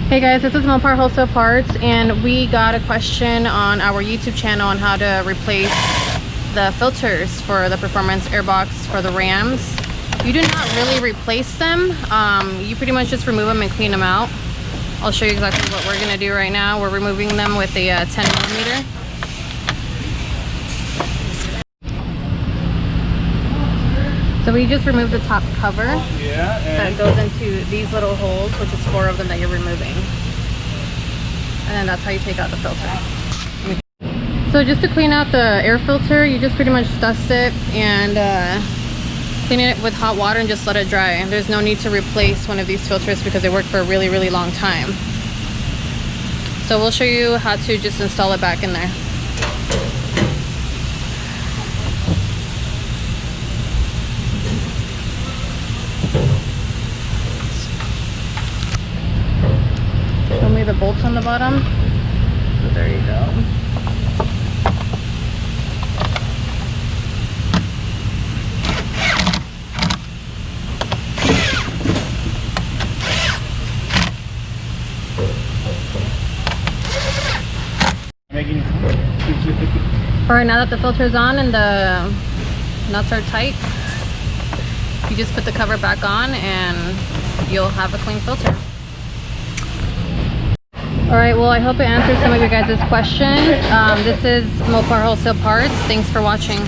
Hey guys, this is Mopar Wholesale Parts, and we got a question on our YouTube channel on how to replace the filters for the performance airbox for the Rams. You do not really replace them. You pretty much just remove them and clean them out. I'll show you exactly what we're gonna do right now. We're removing them with a 10mm. So we just removed the top cover that goes into these little holes, which is 4 of them that you're removing. And then that's how you take out the filter. So just to clean out the air filter, you just pretty much dust it and clean it with hot water and just let it dry. There's no need to replace one of these filters because they work for a really, really long time. So we'll show you how to just install it back in there. Only the bolts on the bottom. So there you go. Alright, now that the filter is on and the nuts are tight, you just put the cover back on and you'll have a clean filter. Alright, well, I hope it answered some of your guys' questions. This is Mopar Wholesale Parts. Thanks for watching.